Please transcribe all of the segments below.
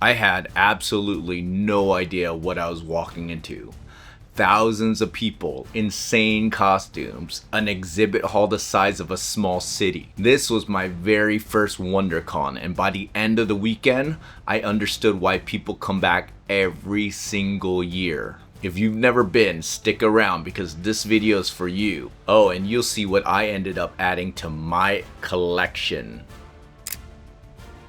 I had absolutely no idea what I was walking into. Thousands of people, insane costumes, an exhibit hall the size of a small city. This was my very first WonderCon, and by the end of the weekend, I understood why people come back every single year. If you've never been, stick around because this video is for you. Oh, and you'll see what I ended up adding to my collection.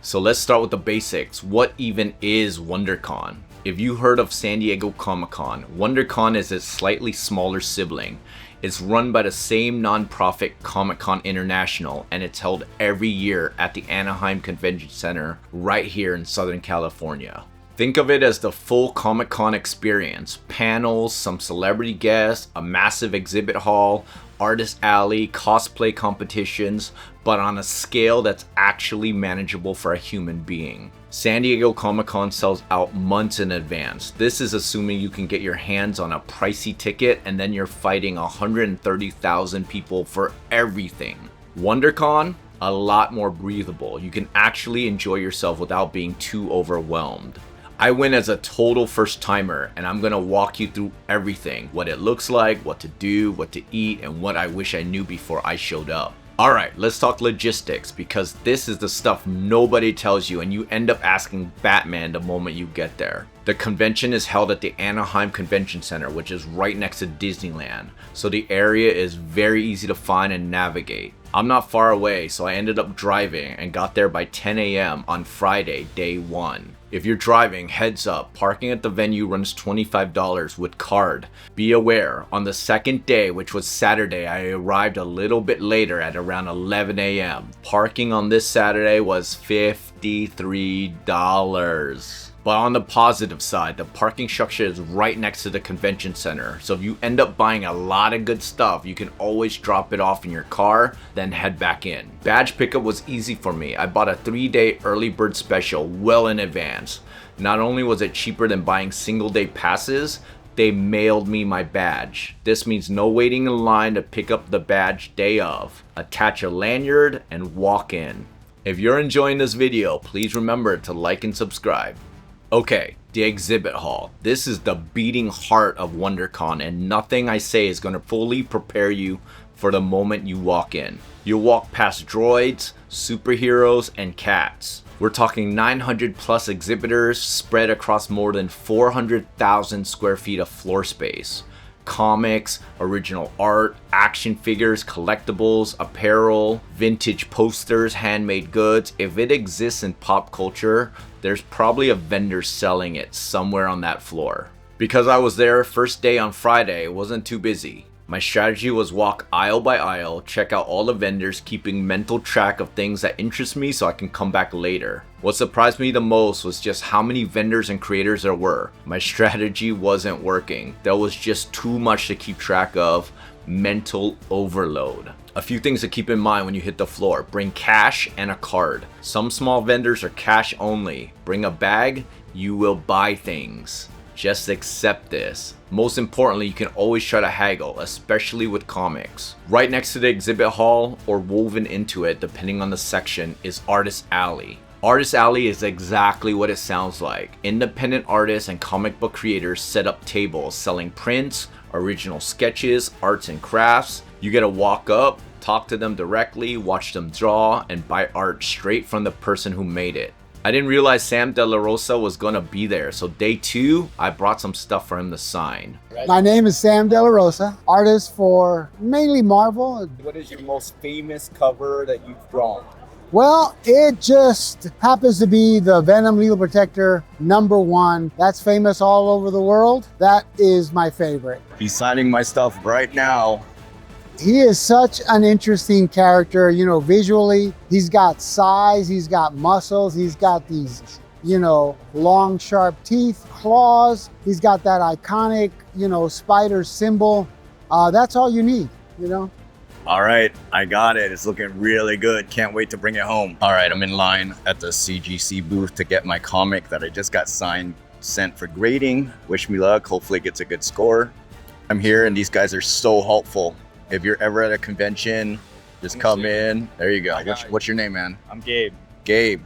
So let's start with the basics. What even is WonderCon? If you heard of San Diego Comic-Con, WonderCon is its slightly smaller sibling. It's run by the same non-profit Comic-Con International, and it's held every year at the Anaheim Convention Center right here in Southern California. Think of it as the full Comic-Con experience. Panels, some celebrity guests, a massive exhibit hall, artist alley, cosplay competitions, but on a scale that's actually manageable for a human being. San Diego Comic-Con sells out months in advance. This is assuming you can get your hands on a pricey ticket and then you're fighting 130,000 people for everything. WonderCon, a lot more breathable. You can actually enjoy yourself without being too overwhelmed. I went as a total first timer and I'm gonna walk you through everything. What it looks like, what to do, what to eat, and what I wish I knew before I showed up. Alright, let's talk logistics because this is the stuff nobody tells you and you end up asking Batman the moment you get there. The convention is held at the Anaheim Convention Center, which is right next to Disneyland, so the area is very easy to find and navigate. I'm not far away, so I ended up driving and got there by 10 a.m. on Friday, day 1. If you're driving, heads up, parking at the venue runs $25 with card. Be aware, on the second day, which was Saturday, I arrived a little bit later at around 11 a.m. Parking on this Saturday was $53. But on the positive side, the parking structure is right next to the convention center. So if you end up buying a lot of good stuff, you can always drop it off in your car, then head back in. Badge pickup was easy for me. I bought a 3-day early bird special well in advance. Not only was it cheaper than buying single-day passes, they mailed me my badge. This means no waiting in line to pick up the badge day of. Attach a lanyard and walk in. If you're enjoying this video, please remember to like and subscribe. Okay, the exhibit hall. This is the beating heart of WonderCon and nothing I say is going to fully prepare you for the moment you walk in. You'll walk past droids, superheroes, and cats. We're talking 900 plus exhibitors spread across more than 400,000 square feet of floor space. Comics, original art, action figures, collectibles, apparel, vintage posters, handmade goods. If it exists in pop culture, there's probably a vendor selling it somewhere on that floor. Because I was there first day on Friday, it wasn't too busy. My strategy was walk aisle by aisle, check out all the vendors, keeping mental track of things that interest me so I can come back later. What surprised me the most was just how many vendors and creators there were. My strategy wasn't working. There was just too much to keep track of. Mental overload. A few things to keep in mind when you hit the floor. Bring cash and a card. Some small vendors are cash only. Bring a bag, you will buy things. Just accept this. Most importantly, you can always try to haggle, especially with comics. Right next to the exhibit hall, or woven into it depending on the section, is Artist Alley. Artist Alley is exactly what it sounds like. Independent artists and comic book creators set up tables selling prints, original sketches, arts and crafts. You get to walk up, talk to them directly, watch them draw, and buy art straight from the person who made it. I didn't realize Sam De La Rosa was gonna be there, so day 2, I brought some stuff for him to sign. My name is Sam De La Rosa, artist for mainly Marvel. What is your most famous cover that you've drawn? Well, it just happens to be the Venom Lethal Protector #1. That's famous all over the world. That is my favorite. He's signing my stuff right now. He is such an interesting character, you know, visually. He's got size, he's got muscles, he's got these, you know, long, sharp teeth, claws. He's got that iconic, you know, spider symbol. That's all you need, you know? All right, I got it. It's looking really good. Can't wait to bring it home. All right, I'm in line at the CGC booth to get my comic that I just got signed, sent for grading. Wish me luck. Hopefully it gets a good score. I'm here and these guys are so helpful. If you're ever at a convention, just come in. There you go. What's your name, man? I'm Gabe. Gabe.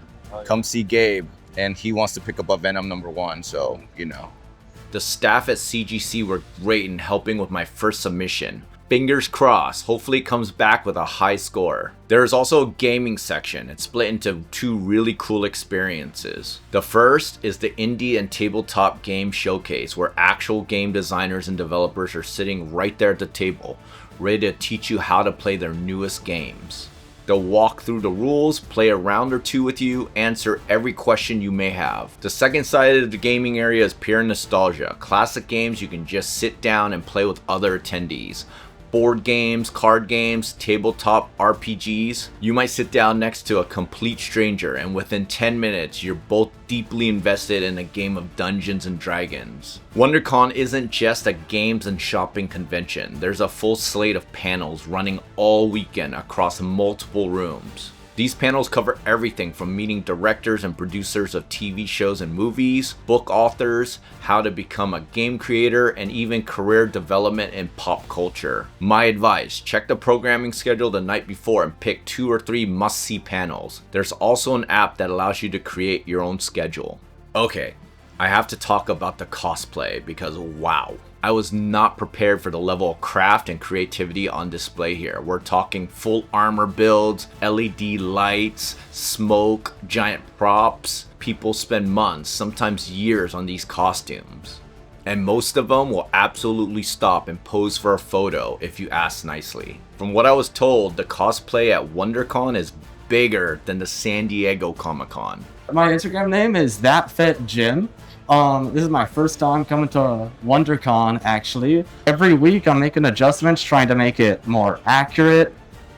Come see Gabe. and he wants to pick up a Venom #1, so, you know. The staff at CGC were great in helping with my first submission. Fingers crossed, hopefully it comes back with a high score. There is also a gaming section. It's split into 2 really cool experiences. The first is the Indie and Tabletop Game Showcase, where actual game designers and developers are sitting right there at the table, ready to teach you how to play their newest games. They'll walk through the rules, play a round or 2 with you, answer every question you may have. The second side of the gaming area is pure nostalgia. Classic games you can just sit down and play with other attendees. Board games, card games, tabletop RPGs. You might sit down next to a complete stranger and within 10 minutes you're both deeply invested in a game of Dungeons and Dragons. WonderCon isn't just a games and shopping convention. There's a full slate of panels running all weekend across multiple rooms. These panels cover everything from meeting directors and producers of TV shows and movies, book authors, how to become a game creator, and even career development in pop culture. My advice, check the programming schedule the night before and pick 2 or 3 must-see panels. There's also an app that allows you to create your own schedule. Okay, I have to talk about the cosplay because wow. I was not prepared for the level of craft and creativity on display here. We're talking full armor builds, LED lights, smoke, giant props. People spend months, sometimes years on these costumes. And most of them will absolutely stop and pose for a photo if you ask nicely. From what I was told, the cosplay at WonderCon is bigger than the San Diego Comic-Con. My Instagram name is ThatFitJim. This is my first time coming to WonderCon, actually. Every week I'm making adjustments, trying to make it more accurate,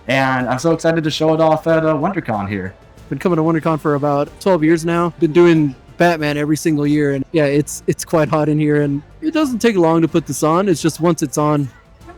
and I'm so excited to show it off at WonderCon here. Been coming to WonderCon for about 12 years now. Been doing Batman every single year, and yeah, it's quite hot in here, and it doesn't take long to put this on. It's just once it's on,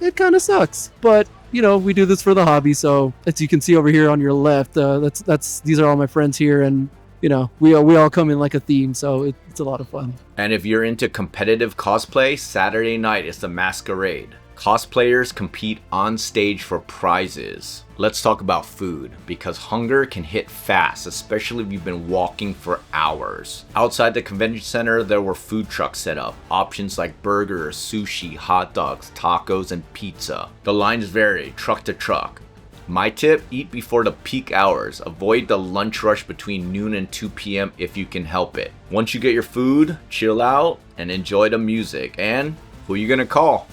it kind of sucks. But you know, we do this for the hobby, so as you can see over here on your left, these are all my friends here, and you know, we all come in like a theme, so it's a lot of fun. And if you're into competitive cosplay, Saturday night is the masquerade. Cosplayers compete on stage for prizes. Let's talk about food, because hunger can hit fast, especially if you've been walking for hours. Outside the convention center, there were food trucks set up. Options like burgers, sushi, hot dogs, tacos, and pizza. The lines vary, truck to truck. My tip, eat before the peak hours. Avoid the lunch rush between noon and 2 p.m. if you can help it. Once you get your food, chill out and enjoy the music. And who are you gonna call?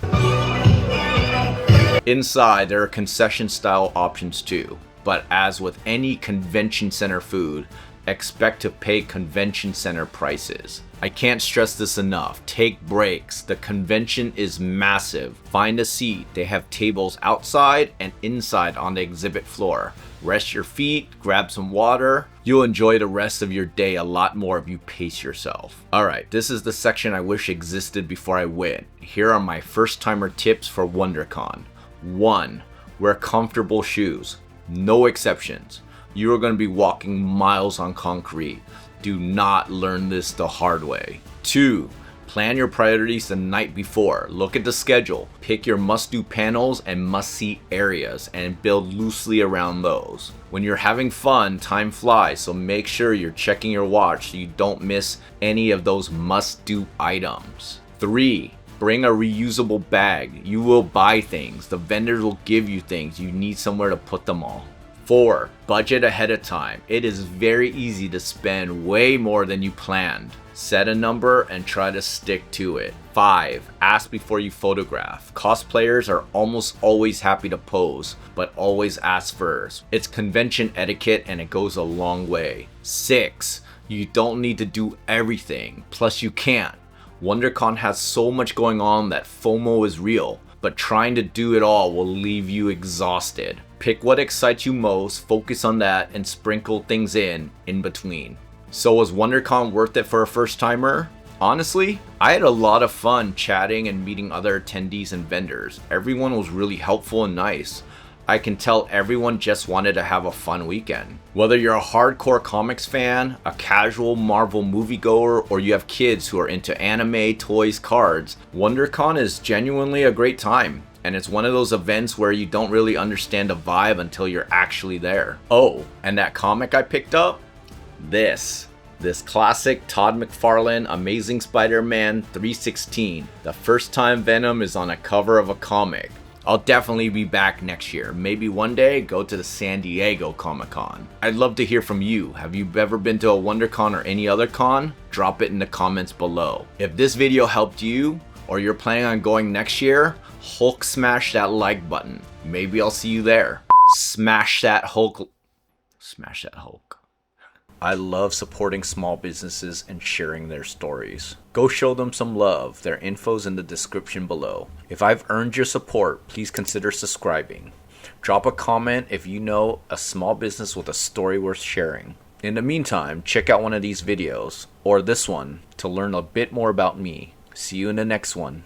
Inside, there are concession style options too. But as with any convention center food, expect to pay convention center prices. I can't stress this enough. Take breaks. The convention is massive. Find a seat. They have tables outside and inside on the exhibit floor. Rest your feet, grab some water. You'll enjoy the rest of your day a lot more if you pace yourself. Alright, this is the section I wish existed before I went. Here are my first timer tips for WonderCon. 1. Wear comfortable shoes. No exceptions. You are going to be walking miles on concrete. Do not learn this the hard way. 2. Plan your priorities the night before. Look at the schedule. Pick your must-do panels and must-see areas and build loosely around those. When you're having fun, time flies, so make sure you're checking your watch so you don't miss any of those must-do items. 3. Bring a reusable bag. You will buy things. The vendors will give you things. You need somewhere to put them all. 4. Budget ahead of time. It is very easy to spend way more than you planned. Set a number and try to stick to it. 5. Ask before you photograph. Cosplayers are almost always happy to pose, but always ask first. It's convention etiquette and it goes a long way. 6. You don't need to do everything. Plus you can't. WonderCon has so much going on that FOMO is real, but trying to do it all will leave you exhausted. Pick what excites you most, focus on that, and sprinkle things in between. So was WonderCon worth it for a first timer? Honestly, I had a lot of fun chatting and meeting other attendees and vendors. Everyone was really helpful and nice. I can tell everyone just wanted to have a fun weekend. Whether you're a hardcore comics fan, a casual Marvel moviegoer, or you have kids who are into anime, toys, cards, WonderCon is genuinely a great time. And it's one of those events where you don't really understand the vibe until you're actually there. Oh, and that comic I picked up? This This classic Todd McFarlane Amazing Spider-Man 316. The first time Venom is on a cover of a comic. I'll definitely be back next year. Maybe one day go to the San Diego Comic-Con. I'd love to hear from you. Have you ever been to a WonderCon or any other con? Drop it in the comments below. If this video helped you, or you're planning on going next year, Hulk smash that like button. Maybe I'll see you there. Smash that Hulk. Smash that Hulk. I love supporting small businesses and sharing their stories. Go show them some love. Their info's in the description below. If I've earned your support, please consider subscribing. Drop a comment if you know a small business with a story worth sharing. In the meantime, check out one of these videos, or this one, to learn a bit more about me. See you in the next one.